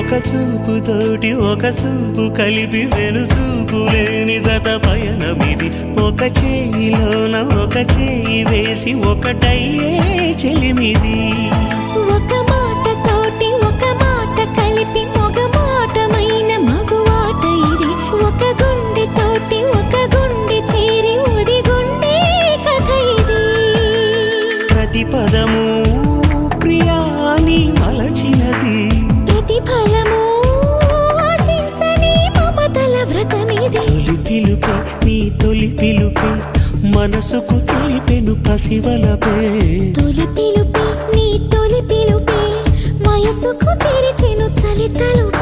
ఒక చూపుతోటి ఒక చూపు కలిపి వెనుచూపు లేని జత పయనమిది ఒక చేయిలోన ఒక చేయి వేసి ఒకటయ్యే చెలిమిది ఒక మాటతోటి ఒక మాట కలిపి మగ మాటమైన మగువాట ఇది ఒక గుండెతోటి ఒక గుండె చేరి ఉది గుండె కథ ఇది ప్రతి పదము ప్రియాని మలచినది ప్రతిఫలము ఆశించని మమతల వ్రతమిది తొలి పిలుపే నీ తొలి పిలుపే మనసుకు తెలిపెను పసివలపే తొలి పిలుపే నీ తొలి పిలుపే వయసుకు తెరిచెను చలి తలుపే